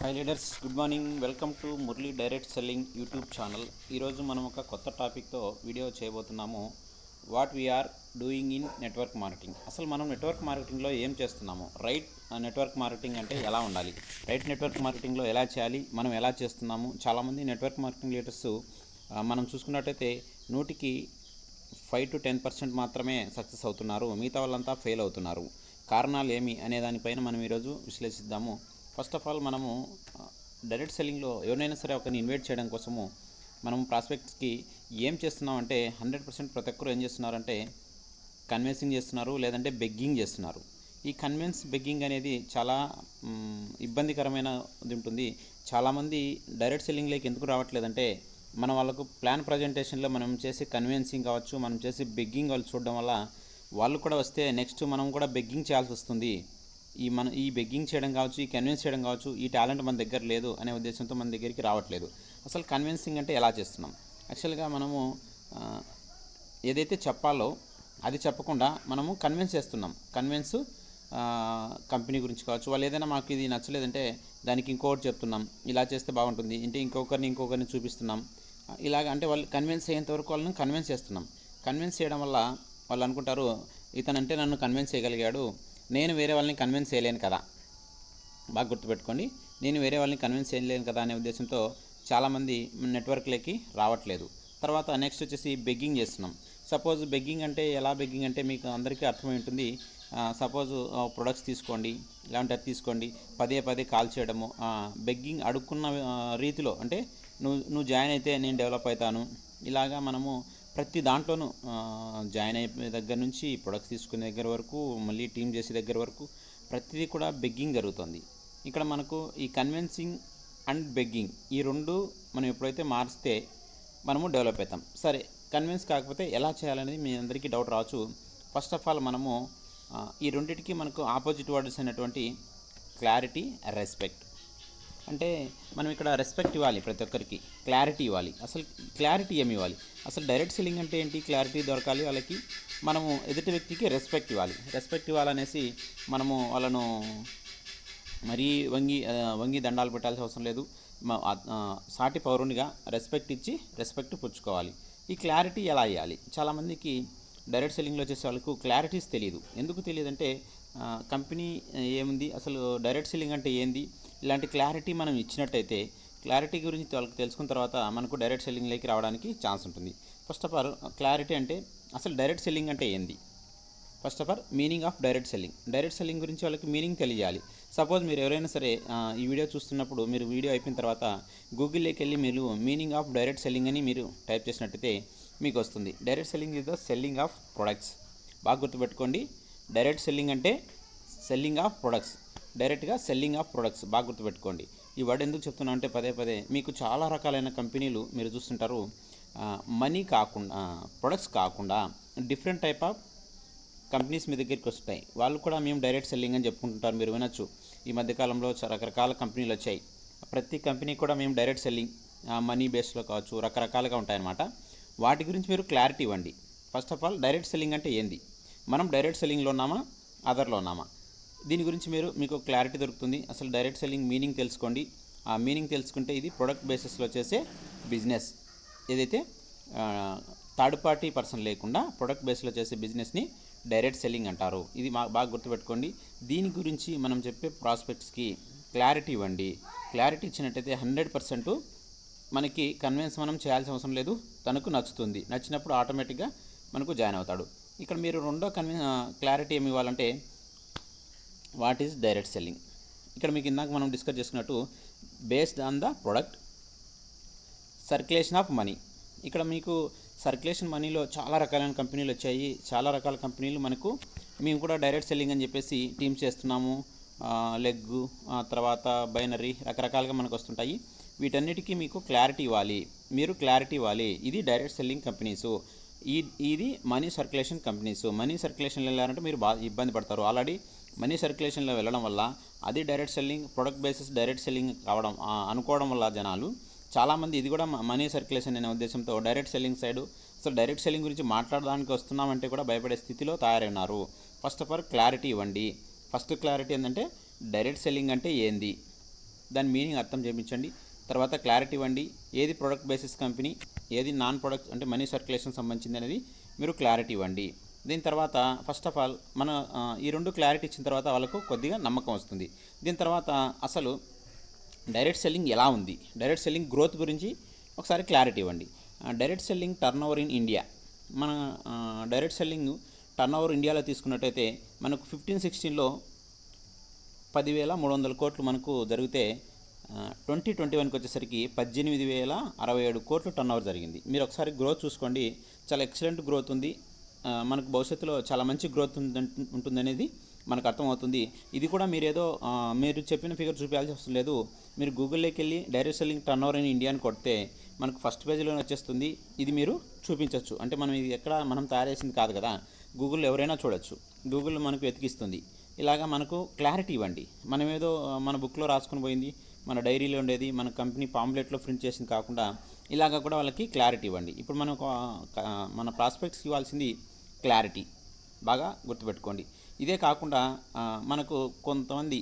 Hi leaders, good morning. Welcome to Murali direct selling YouTube channel. ఈరోజు మనం ఒక కొత్త టాపిక్తో వీడియో చేయబోతున్నాము. What we are doing in network marketing. అసలు మనం నెట్వర్క్ మార్కెటింగ్లో ఏం చేస్తున్నాము, రైట్ నెట్వర్క్ మార్కెటింగ్ అంటే ఎలా ఉండాలి, రైట్ నెట్వర్క్ మార్కెటింగ్లో ఎలా చేయాలి, మనం ఎలా చేస్తున్నాము. చాలామంది నెట్వర్క్ మార్కెటింగ్ లీడర్స్ మనం చూసుకున్నట్టయితే 100కి 5 to 10% మాత్రమే సక్సెస్ అవుతున్నారు, మిగతా వాళ్ళంతా ఫెయిల్ అవుతున్నారు. కారణాలు ఏమి అనే దానిపైన మనం ఈరోజు విశ్లేషిద్దాము. ఫస్ట్ ఆఫ్ ఆల్ మనము డైరెక్ట్ సెల్లింగ్లో ఎవరైనా సరే ఒకరిని ఇన్వైట్ చేయడం కోసము మనం ప్రాస్పెక్ట్స్కి ఏం చేస్తున్నామంటే 100% ప్రతి ఒక్కరు ఏం చేస్తున్నారంటే కన్విన్సింగ్ చేస్తున్నారు, లేదంటే బెగ్గింగ్ చేస్తున్నారు. ఈ బెగ్గింగ్ అనేది చాలా ఇబ్బందికరమైనది ఉంటుంది. చాలామంది డైరెక్ట్ సెల్లింగ్లోకి ఎందుకు రావట్లేదంటే మనం వాళ్ళకు ప్లాన్ ప్రజెంటేషన్లో మనం చేసి కన్విన్సింగ్ కావచ్చు, మనం చేసి బెగ్గింగ్ వాళ్ళు చూడడం వల్ల వాళ్ళు కూడా వస్తే నెక్స్ట్ మనం కూడా బెగ్గింగ్ చేయాల్సి వస్తుంది. ఈ బెగ్గింగ్ చేయడం కావచ్చు, ఈ కన్విన్స్ చేయడం కావచ్చు, ఈ టాలెంట్ మన దగ్గర లేదు అనే ఉద్దేశంతో మన దగ్గరికి రావట్లేదు. అసలు కన్విన్సింగ్ అంటే ఎలా చేస్తున్నాం? యాక్చువల్గా మనము ఏదైతే చెప్పాలో అది చెప్పకుండా మనము కన్విన్స్ చేస్తున్నాం. కంపెనీ గురించి కావచ్చు, వాళ్ళు ఏదైనా మాకు ఇది నచ్చలేదంటే దానికి ఇంకొకటి చెప్తున్నాం, ఇలా చేస్తే బాగుంటుంది అంటే ఇంకొకరిని చూపిస్తున్నాం. ఇలాగ అంటే వాళ్ళు కన్విన్స్ అయ్యేంతవరకు వాళ్ళని కన్విన్స్ చేస్తున్నాం. కన్విన్స్ చేయడం వల్ల వాళ్ళు అనుకుంటారు, ఇతనంటే నన్ను కన్విన్స్ చేయగలిగాడు, నేను వేరే వాళ్ళని కన్విన్స్ చేయలేను కదా. బాగా గుర్తుపెట్టుకోండి, నేను వేరే వాళ్ళని కన్విన్స్ చేయలేను కదా అనే ఉద్దేశంతో చాలామంది నెట్వర్క్లోకి రావట్లేదు. తర్వాత నెక్స్ట్ వచ్చేసి బెగ్గింగ్ చేస్తున్నాం. సపోజ్ బెగ్గింగ్ అంటే ఎలా బెగ్గింగ్ అంటే మీకు అందరికీ అర్థమై ఉంటుంది. సపోజ్ ప్రొడక్ట్స్ తీసుకోండి, ఇలాంటి అది తీసుకోండి, పదే కాల్ చేయడము, బెగ్గింగ్ అడుక్కున్న రీతిలో అంటే నువ్వు జాయిన్ అయితే నేను డెవలప్ అవుతాను. ఇలాగా మనము ప్రతి దాంట్లోనూ జాయిన్ అయ్యే దగ్గర నుంచి ప్రొడక్ట్స్ తీసుకునే దగ్గర వరకు, మళ్ళీ టీమ్ చేసే దగ్గర వరకు ప్రతిదీ కూడా బెగ్గింగ్ జరుగుతుంది. ఇక్కడ మనకు ఈ కన్విన్సింగ్ అండ్ బెగ్గింగ్ ఈ రెండు మనం ఎప్పుడైతే మారిస్తే మనము డెవలప్ అవుతాం. సరే, కన్విన్స్ కాకపోతే ఎలా చేయాలనేది మీ అందరికీ డౌట్ రావచ్చు. ఫస్ట్ ఆఫ్ ఆల్ మనము ఈ రెండింటికి మనకు ఆపోజిట్ వర్డ్స్ అయినటువంటి క్లారిటీ, రెస్పెక్ట్. అంటే మనం ఇక్కడ రెస్పెక్ట్ ఇవ్వాలి, ప్రతి ఒక్కరికి క్లారిటీ ఇవ్వాలి. అసలు క్లారిటీ ఏమి ఇవ్వాలి? అసలు డైరెక్ట్ సెల్లింగ్ అంటే ఏంటి? క్లారిటీ దొరకాలి వాళ్ళకి. మనము ఎదుటి వ్యక్తికి రెస్పెక్ట్ ఇవ్వాలనేసి మనము వాళ్ళను మరీ వంగి దండాలు పెట్టాల్సిన అవసరం లేదు. సాటి పౌరునిగా రెస్పెక్ట్ ఇచ్చి రెస్పెక్ట్ పుచ్చుకోవాలి. ఈ క్లారిటీ ఎలా ఇవ్వాలి? చాలామందికి డైరెక్ట్ సెల్లింగ్లో చేసే వాళ్ళకు క్లారిటీస్ తెలియదు. ఎందుకు తెలియదంటే కంపెనీ ఏముంది, అసలు డైరెక్ట్ సెల్లింగ్ అంటే ఏంది, ఇలాంటి క్లారిటీ మనం ఇచ్చినట్టయితే క్లారిటీ గురించి వాళ్ళకి తెలుసుకున్న తర్వాత మనకు డైరెక్ట్ సెల్లింగ్లోకి రావడానికి ఛాన్స్ ఉంటుంది. ఫస్ట్ ఆఫ్ ఆల్ క్లారిటీ అంటే అసలు డైరెక్ట్ సెల్లింగ్ అంటే ఏంది? First of all meaning of direct selling గురించి వాళ్ళకి మీనింగ్ తెలియాలి. సపోజ్ మీరు ఎవరైనా సరే ఈ వీడియో చూస్తున్నప్పుడు మీరు వీడియో అయిపోయిన తర్వాత గూగుల్లోకి వెళ్ళి మీరు మీనింగ్ ఆఫ్ డైరెక్ట్ సెల్లింగ్ అని మీరు టైప్ చేసినట్టయితే మీకు వస్తుంది. Direct selling is the selling of products. బాగా గుర్తుపెట్టుకోండి, డైరెక్ట్ సెల్లింగ్ అంటే సెల్లింగ్ ఆఫ్ ప్రొడక్ట్స్, డైరెక్ట్గా సెల్లింగ్ ఆఫ్ ప్రొడక్ట్స్. బాగా గుర్తుపెట్టుకోండి. ఈ వర్డ్ ఎందుకు చెప్తున్నా అంటే పదే మీకు చాలా రకాలైన కంపెనీలు మీరు చూస్తుంటారు, మనీ కాకుండా, ప్రొడక్ట్స్ కాకుండా డిఫరెంట్ టైప్ ఆఫ్ కంపెనీస్ మీ దగ్గరికి వస్తాయి. వాళ్ళు కూడా మేము డైరెక్ట్ సెల్లింగ్ అని చెప్పుకుంటుంటారు. మీరు వినొచ్చు, ఈ మధ్యకాలంలో రకరకాల కంపెనీలు వచ్చాయి. ప్రతి కంపెనీ కూడా మేము డైరెక్ట్ సెల్లింగ్, మనీ బేస్లో కావచ్చు, రకరకాలుగా ఉంటాయన్నమాట. వాటి గురించి మీరు క్లారిటీ ఇవ్వండి. First of all direct selling అంటే ఏంది, మనం డైరెక్ట్ సెల్లింగ్లో ఉన్నామా, అదర్లో ఉన్నామా, దీని గురించి మీకు క్లారిటీ దొరుకుతుంది. అసలు డైరెక్ట్ సెల్లింగ్ మీనింగ్ తెలుసుకోండి. ఆ మీనింగ్ తెలుసుకుంటే ఇది ప్రొడక్ట్ బేసిస్లో చేసే బిజినెస్. ఏదైతే థర్డ్ పార్టీ పర్సన్ లేకుండా ప్రొడక్ట్ బేస్లో చేసే బిజినెస్ని డైరెక్ట్ సెల్లింగ్ అంటారు. ఇది బాగా గుర్తుపెట్టుకోండి. దీని గురించి మనం చెప్పే ప్రాస్పెక్ట్స్కి క్లారిటీ ఇవ్వండి. క్లారిటీ ఇచ్చినట్టయితే 100% మనకి కన్విన్స్ మనం చేయాల్సిన అవసరం లేదు, తనకు నచ్చుతుంది. నచ్చినప్పుడు ఆటోమేటిక్గా మనకు జాయిన్ అవుతాడు. ఇక్కడ మీరు రెండో క్లారిటీ ఏమి ఇవ్వాలంటే వాట్ ఈజ్ డైరెక్ట్ సెల్లింగ్. ఇక్కడ మీకు ఇందాక మనం డిస్కస్ చేసుకున్నట్టు based on the product, circulation of money. ఇక్కడ మీకు సర్క్యులేషన్ మనీలో చాలా రకాలైన కంపెనీలు వచ్చాయి. చాలా రకాల కంపెనీలు మనకు మేము కూడా డైరెక్ట్ సెల్లింగ్ అని చెప్పేసి టీమ్స్ చేస్తున్నాము, లెగ్గు, తర్వాత బైనరీ, రకరకాలుగా మనకు వస్తుంటాయి. వీటన్నిటికీ మీకు క్లారిటీ ఇవ్వాలి, మీరు క్లారిటీ ఇవ్వాలి. ఇది డైరెక్ట్ సెల్లింగ్ కంపెనీసు, ఇది మనీ సర్క్యులేషన్ కంపెనీస్. మనీ సర్క్యులేషన్లో వెళ్ళాలంటే మీరు బాగా ఇబ్బంది పడతారు. ఆల్రెడీ మనీ సర్క్యులేషన్లో వెళ్ళడం వల్ల అది direct selling, product basis direct selling కావడం అనుకోవడం వల్ల జనాలు చాలామంది ఇది కూడా మనీ సర్క్యులేషన్ అనే ఉద్దేశంతో డైరెక్ట్ సెల్లింగ్ సైడు, అసలు డైరెక్ట్ సెల్లింగ్ గురించి మాట్లాడడానికి వస్తున్నామంటే కూడా భయపడే స్థితిలో తయారైనారు. ఫస్ట్ ఆఫ్ ఆల్ క్లారిటీ ఇవ్వండి. ఫస్ట్ క్లారిటీ ఏంటంటే డైరెక్ట్ సెల్లింగ్ అంటే ఏంది, దాని మీనింగ్ అర్థం చేయించండి. తర్వాత క్లారిటీ ఇవ్వండి, ఏది ప్రొడక్ట్ బేసిస్ కంపెనీ, ఏది నాన్ ప్రొడక్ట్ అంటే మనీ సర్క్యులేషన్ సంబంధించింది అనేది మీరు క్లారిటీ ఇవ్వండి. దీని తర్వాత ఫస్ట్ ఆఫ్ ఆల్ మన ఈ రెండు క్లారిటీ ఇచ్చిన తర్వాత వాళ్ళకు కొద్దిగా నమ్మకం వస్తుంది. దీని తర్వాత అసలు డైరెక్ట్ సెల్లింగ్ ఎలా ఉంది, డైరెక్ట్ సెల్లింగ్ గ్రోత్ గురించి ఒకసారి క్లారిటీ ఇవ్వండి. Direct selling turn over in India, మన డైరెక్ట్ సెల్లింగ్ టర్న్ ఓవర్ ఇండియాలో తీసుకున్నట్టయితే మనకు 15-16లో 10,300 కోట్లు మనకు జరిగితే 2021కి వచ్చేసరికి 18,067 కోట్లు టర్న్ ఓవర్ జరిగింది. మీరు ఒకసారి గ్రోత్ చూసుకోండి, చాలా ఎక్సలెంట్ గ్రోత్ ఉంది. మనకు భవిష్యత్తులో చాలా మంచి గ్రోత్ ఉంటుందనేది మనకు అర్థమవుతుంది. ఇది కూడా మీరు చెప్పిన ఫిగర్ చూపించాల్సి అవసరం లేదు. మీరు గూగుల్లోకి వెళ్ళి direct selling turn over in India అని కొడితే మనకు ఫస్ట్ పేజీలోనే వచ్చేస్తుంది. ఇది మీరు చూపించవచ్చు. అంటే మనం ఇది ఎక్కడ మనం తయారు చేసింది కాదు కదా, గూగుల్లో ఎవరైనా చూడొచ్చు, గూగుల్ మనకు వెతికిస్తుంది. ఇలాగా మనకు క్లారిటీ ఇవ్వండి. మనం ఏదో మన బుక్లో రాసుకొని పోయింది, మన డైరీలో ఉండేది, మన కంపెనీ పాంప్లెట్లో ప్రింట్ చేసింది కాకుండా ఇలాగా కూడా వాళ్ళకి క్లారిటీ ఇవ్వండి. ఇప్పుడు మనం మన ప్రాస్పెక్ట్స్కి ఇవ్వాల్సింది క్లారిటీ, బాగా గుర్తుపెట్టుకోండి. ఇదే కాకుండా మనకు కొంతమంది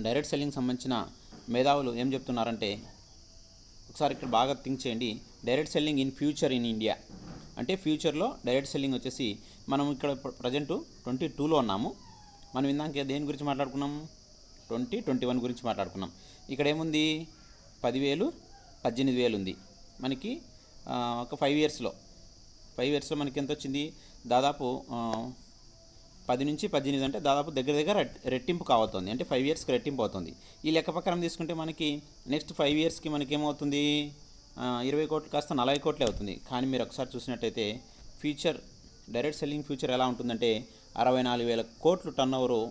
డైరెక్ట్ సెల్లింగ్ సంబంధించిన మేధావులు ఏం చెప్తున్నారంటే, ఒకసారి ఇక్కడ బాగా థింక్ చేయండి. Direct selling in future in India అంటే ఫ్యూచర్లో డైరెక్ట్ సెల్లింగ్ వచ్చేసి మనం ఇక్కడ ప్రజెంట్ 22లో ఉన్నాము. మనం ఇందాక దేని గురించి మాట్లాడుకున్నాము, 2021 గురించి మాట్లాడుకున్నాం. ఇక్కడ ఏముంది, 10,000 18,000 ఉంది మనకి. ఒక 5 ఇయర్స్లో మనకి ఎంత వచ్చింది, దాదాపు 10 నుంచి 18 అంటే దాదాపు దగ్గర రెట్టింపు కావుతుంది. అంటే 5 ఇయర్స్కి రెట్టింపు అవుతుంది. ఈ లెక్క ప్రకారం తీసుకుంటే మనకి నెక్స్ట్ 5 ఇయర్స్కి మనకి ఏమవుతుంది, 20 కోట్లు కాస్త 40 కోట్లే అవుతుంది. కానీ మీరు ఒకసారి చూసినట్టయితే ఫ్యూచర్ డైరెక్ట్ సెల్లింగ్ ఫ్యూచర్ ఎలా ఉంటుందంటే 64,000 కోట్లు టర్న్ ఓవరు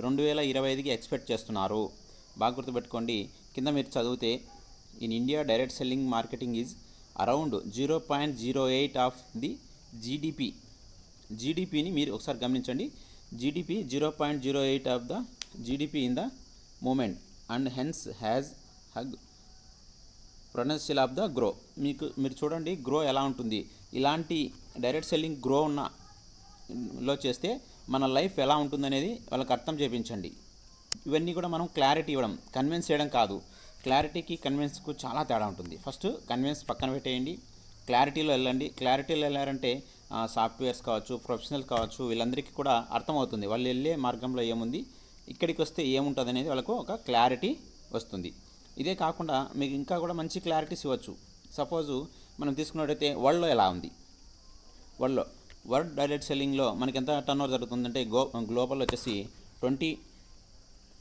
2025కి ఎక్స్పెక్ట్ చేస్తున్నారు. బాగా గుర్తుపెట్టుకోండి. కింద మీరు చదివితే in India direct selling marketing is around 0.08 of the జీడిపిని మీరు ఒకసారి గమనించండి. GDP 0.08 of the GDP in the moment and hence has huge potential of the grow. మీరు చూడండి గ్రో ఎలా ఉంటుంది. ఇలాంటి డైరెక్ట్ సెల్లింగ్ గ్రో లో చేస్తే మన లైఫ్ ఎలా ఉంటుందనేది వాళ్ళకి అర్థం చేయించండి. ఇవన్నీ కూడా మనం క్లారిటీ ఇవ్వడం, కన్విన్స్ చేయడం కాదు. క్లారిటీకి కన్విన్స్కు చాలా తేడా ఉంటుంది. ఫస్ట్ కన్విన్స్ పక్కన పెట్టేయండి, క్లారిటీలో వెళ్ళండి. క్లారిటీలో వెళ్ళారంటే సాఫ్ట్వేర్స్ కావచ్చు, ప్రొఫెషనల్స్ కావచ్చు, వీళ్ళందరికీ కూడా అర్థమవుతుంది వాళ్ళు వెళ్ళే మార్గంలో ఏముంది, ఇక్కడికి వస్తే ఏముంటుంది అనేది వాళ్ళకు ఒక క్లారిటీ వస్తుంది. ఇదే కాకుండా మీకు ఇంకా కూడా మంచి క్లారిటీస్ ఇవ్వచ్చు. సపోజు మనం తీసుకున్నట్టయితే వరల్డ్లో ఎలా ఉంది, వరల్డ్ డైరెక్ట్ సెల్లింగ్లో మనకి ఎంత టర్న్ ఓవర్ జరుగుతుందంటే గ్లోబల్ వచ్చేసి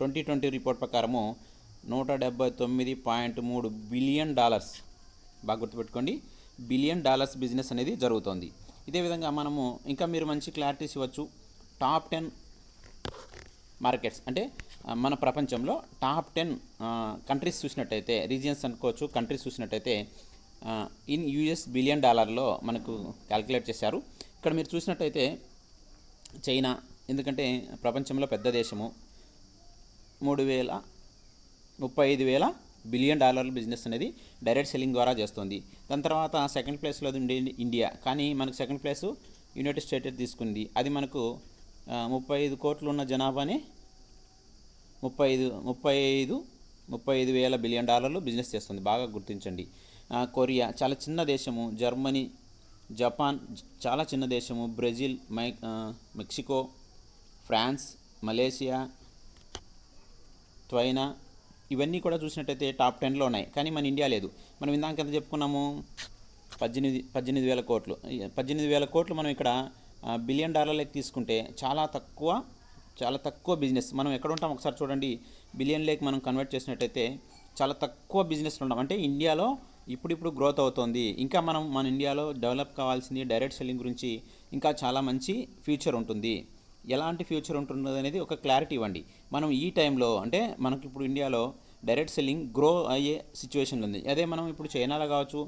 2020 రిపోర్ట్ ప్రకారము $179.3 బిలియన్. బాగా గుర్తుపెట్టుకోండి, బిలియన్ డాలర్స్ బిజినెస్ అనేది జరుగుతుంది. ఇదే విధంగా మనము ఇంకా మీరు మంచి క్లారిటీస్ ఇవ్వచ్చు. టాప్ 10 మార్కెట్స్ అంటే మన ప్రపంచంలో టాప్ 10 కంట్రీస్ చూసినట్టయితే, రీజియన్స్ అనుకోవచ్చు, కంట్రీస్ చూసినట్టయితే ఇన్ US బిలియన్ డాలర్లో మనకు క్యాల్కులేట్ చేశారు. ఇక్కడ మీరు చూసినట్టయితే చైనా, ఎందుకంటే ప్రపంచంలో పెద్ద దేశము, 35,000 బిలియన్ డాలర్ల బిజినెస్ అనేది డైరెక్ట్ సెల్లింగ్ ద్వారా చేస్తుంది. దాని తర్వాత సెకండ్ ప్లేస్లో ఇండియా, కానీ మనకు సెకండ్ ప్లేసు యునైటెడ్ స్టేట్స్ తీసుకుంది. అది మనకు 35 కోట్లు ఉన్న జనాభాని 35,000 బిలియన్ డాలర్లు బిజినెస్ చేస్తుంది. బాగా గుర్తించండి. కొరియా చాలా చిన్న దేశము, జర్మనీ, జపాన్ చాలా చిన్న దేశము, Brazil, Mexico, France, Malaysia, China, ఇవన్నీ కూడా చూసినట్టయితే టాప్ 10లో ఉన్నాయి. కానీ మన ఇండియా లేదు. మనం ఇందాక ఎంత చెప్పుకున్నాము, 18,000 కోట్లు. 18,000 కోట్లు మనం ఇక్కడ బిలియన్ డాలర్లకి తీసుకుంటే చాలా తక్కువ బిజినెస్. మనం ఎక్కడ ఉంటాం ఒకసారి చూడండి. బిలియన్ లేక్ మనం కన్వర్ట్ చేసినట్టయితే చాలా తక్కువ బిజినెస్లు ఉన్నాం. అంటే ఇండియాలో ఇప్పుడు గ్రోత్ అవుతుంది. ఇంకా మన ఇండియాలో డెవలప్ కావాల్సింది డైరెక్ట్ సెల్లింగ్ గురించి ఇంకా చాలా మంచి ఫ్యూచర్ ఉంటుంది. ఎలాంటి ఫ్యూచర్ ఉంటున్నది అనేది ఒక క్లారిటీ ఇవ్వండి. మనం ఈ టైంలో అంటే మనకి ఇప్పుడు ఇండియాలో డైరెక్ట్ సెల్లింగ్ గ్రో అయ్యే సిచ్యువేషన్ ఉంది. అదే మనం ఇప్పుడు చైనాలో కావచ్చు,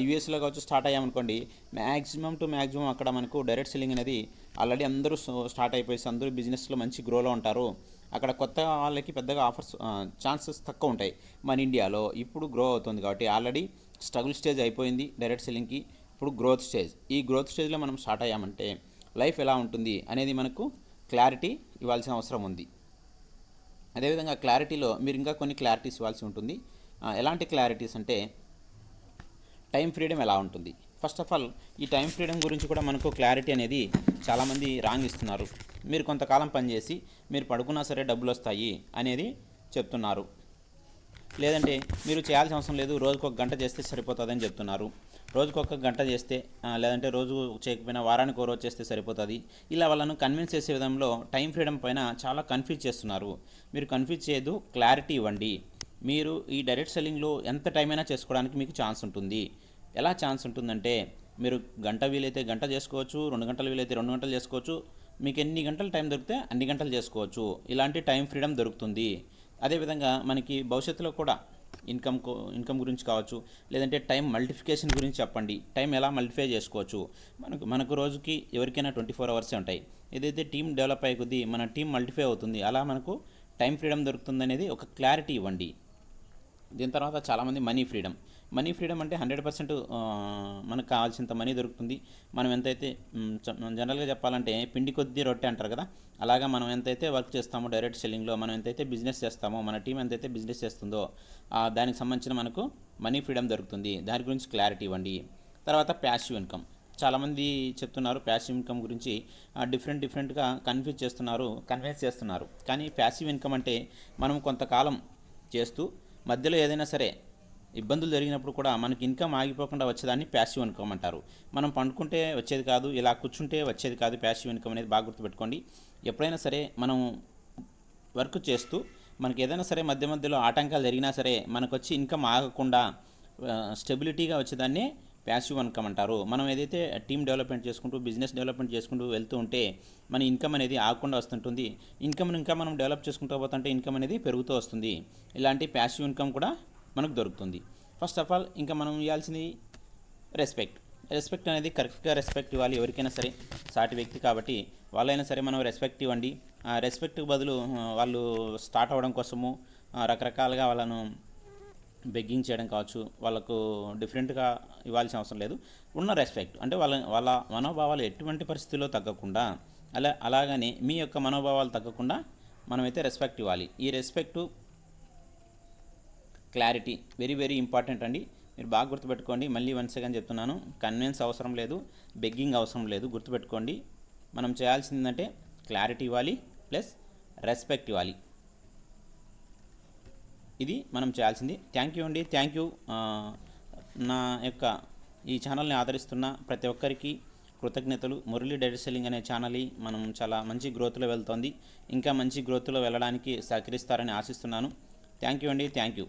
యూఎస్లో కావచ్చు స్టార్ట్ అయ్యామనుకోండి, మ్యాక్సిమం అక్కడ మనకు డైరెక్ట్ సెల్లింగ్ అనేది ఆల్రెడీ అందరూ స్టార్ట్ అయిపోయి అందరూ బిజినెస్లో మంచి గ్రోలో ఉంటారు. అక్కడ కొత్త వాళ్ళకి పెద్దగా ఆఫర్స్ ఛాన్సెస్ తక్కువ ఉంటాయి. మన ఇండియాలో ఇప్పుడు గ్రో అవుతుంది కాబట్టి ఆల్రెడీ స్ట్రగుల్ స్టేజ్ అయిపోయింది డైరెక్ట్ సెల్లింగ్కి, ఇప్పుడు గ్రోత్ స్టేజ్. ఈ గ్రోత్ స్టేజ్లో మనం స్టార్ట్ అయ్యామంటే లైఫ్ ఎలా ఉంటుంది అనేది మనకు క్లారిటీ ఇవ్వాల్సిన అవసరం ఉంది. అదేవిధంగా క్లారిటీలో మీరు ఇంకా కొన్ని క్లారిటీస్ ఇవ్వాల్సి ఉంటుంది. ఎలాంటి క్లారిటీస్ అంటే టైం ఫ్రీడమ్ ఎలా ఉంటుంది. ఫస్ట్ ఆఫ్ ఆల్ ఈ టైం ఫ్రీడమ్ గురించి కూడా మనకు క్లారిటీ అనేది చాలామంది రాంగ్ ఇస్తున్నారు. మీరు కొంతకాలం పనిచేసి మీరు పడుకున్నా సరే డబ్బులు వస్తాయి అనేది చెప్తున్నారు. లేదంటే మీరు చేయాల్సిన అవసరం లేదు, రోజుకు 1 గంట చేస్తే సరిపోతుందని చెప్తున్నారు. రోజుకు 1 గంట చేస్తే లేదంటే రోజు చేయకపోయినా వారానికి ఒక రోజు చేస్తే సరిపోతుంది. ఇలా వాళ్ళను కన్విన్స్ చేసే విధంలో టైం ఫ్రీడమ్ పైన చాలా కన్ఫ్యూజ్ చేస్తున్నారు. మీరు కన్ఫ్యూజ్ చేయొద్దు, క్లారిటీ ఇవ్వండి. మీరు ఈ డైరెక్ట్ సెల్లింగ్లో ఎంత టైం అయినా చేసుకోవడానికి మీకు ఛాన్స్ ఉంటుంది. ఎలా ఛాన్స్ ఉంటుందంటే మీరు గంట వీలైతే గంట చేసుకోవచ్చు, 2 గంటలు వీలైతే 2 గంటలు చేసుకోవచ్చు, మీకు ఎన్ని గంటలు టైం దొరికితే అన్ని గంటలు చేసుకోవచ్చు. ఇలాంటి టైం ఫ్రీడమ్ దొరుకుతుంది. అదేవిధంగా మనకి భవిష్యత్తులో కూడా ఇన్కమ్ గురించి కావచ్చు, లేదంటే టైం మల్టిఫికేషన్ గురించి చెప్పండి. టైం ఎలా మల్టిఫై చేసుకోవచ్చు. మనకు రోజుకి ఎవరికైనా 24 అవర్సే ఉంటాయి. ఏదైతే టీం డెవలప్ అయ్యే కొద్దీ మన టీం మల్టిఫై అవుతుంది. అలా మనకు టైం ఫ్రీడమ్ దొరుకుతుంది అనేది ఒక క్లారిటీ ఇవ్వండి. దీని తర్వాత చాలామంది మనీ ఫ్రీడమ్ అంటే 100% మనకు కావాల్సినంత మనీ దొరుకుతుంది. మనం ఎంతైతే జనరల్గా చెప్పాలంటే పిండి కొద్దీ రొట్టె అంటారు కదా, అలాగా మనం ఎంతైతే వర్క్ చేస్తామో డైరెక్ట్ సెల్లింగ్లో, మనం ఎంతైతే బిజినెస్ చేస్తామో, మన టీం ఎంతైతే బిజినెస్ చేస్తుందో దానికి సంబంధించిన మనకు మనీ ఫ్రీడమ్ దొరుకుతుంది. దాని గురించి క్లారిటీ ఇవ్వండి. తర్వాత ప్యాసివ్ ఇన్కమ్ చాలామంది చెప్తున్నారు. ప్యాసివ్ ఇన్కమ్ గురించి డిఫరెంట్గా కన్విన్స్ చేస్తున్నారు. కానీ ప్యాసివ్ ఇన్కమ్ అంటే మనం కొంతకాలం చేస్తూ మధ్యలో ఏదైనా సరే ఇబ్బందులు జరిగినప్పుడు కూడా మనకి ఇన్కమ్ ఆగిపోకుండా వచ్చేదాన్ని ప్యాసివ్ ఇన్కమ్ అంటారు. మనం పండుకుంటే వచ్చేది కాదు, ఇలా కూర్చుంటే వచ్చేది కాదు. ప్యాసివ్ ఇన్కమ్ అనేది బాగా గుర్తుపెట్టుకోండి. ఎప్పుడైనా సరే మనం వర్క్ చేస్తూ మనకి ఏదైనా సరే మధ్యలో ఆటంకాలు జరిగినా సరే మనకు వచ్చి ఇన్కమ్ ఆగకుండా స్టెబిలిటీగా వచ్చేదాన్ని ప్యాసివ్ ఇన్కమ్ అంటారు. మనం ఏదైతే టీమ్ డెవలప్మెంట్ చేసుకుంటూ బిజినెస్ డెవలప్మెంట్ చేసుకుంటూ వెళ్తూ ఉంటే మన ఇన్కమ్ అనేది ఆగకుండా వస్తుంటుంది. ఇన్కమ్ని ఇంకా మనం డెవలప్ చేసుకుంటూ పోతుంటే ఇన్కమ్ అనేది పెరుగుతూ వస్తుంది. ఇలాంటి ప్యాసివ్ ఇన్కమ్ కూడా మనకు దొరుకుతుంది. ఫస్ట్ ఆఫ్ ఆల్ ఇంకా మనం ఇవ్వాల్సింది రెస్పెక్ట్ అనేది కరెక్ట్గా రెస్పెక్ట్ ఇవ్వాలి. ఎవరికైనా సరే సాటి వ్యక్తి కాబట్టి వాళ్ళైనా సరే మనం రెస్పెక్ట్ ఇవ్వండి. రెస్పెక్ట్ బదులు వాళ్ళు స్టార్ట్ అవ్వడం కోసము రకరకాలుగా వాళ్ళను బెగ్గింగ్ చేయడం కావచ్చు, వాళ్ళకు డిఫరెంట్గా ఇవ్వాల్సిన అవసరం లేదు. ఉన్న రెస్పెక్ట్ అంటే వాళ్ళ మనోభావాలు ఎటువంటి పరిస్థితుల్లో తగ్గకుండా అలాగని మీ యొక్క మనోభావాలు తగ్గకుండా మనమైతే రెస్పెక్ట్ ఇవ్వాలి. ఈ రెస్పెక్టు క్లారిటీ వెరీ ఇంపార్టెంట్ అండి. మీరు బాగా గుర్తుపెట్టుకోండి. మళ్ళీ వన్స్ అగైన్ చెప్తున్నాను, కన్విన్స్ అవసరం లేదు, బెగ్గింగ్ అవసరం లేదు. గుర్తుపెట్టుకోండి, మనం చేయాల్సిందంటే క్లారిటీ ఇవ్వాలి ప్లస్ రెస్పెక్ట్ ఇవ్వాలి. ఇది మనం చేయాల్సింది. థ్యాంక్ యూ అండి. Thank you. నా యొక్క ఈ ఛానల్ని ఆదరిస్తున్న ప్రతి ఒక్కరికి కృతజ్ఞతలు. మురళి డైరెక్ట్ సెల్లింగ్ అనే ఛానల్ మనం చాలా మంచి గ్రోత్లో వెళ్తోంది. ఇంకా మంచి గ్రోత్లో వెళ్ళడానికి సహకరిస్తారని ఆశిస్తున్నాను. థ్యాంక్ యూ అండి. Thank you.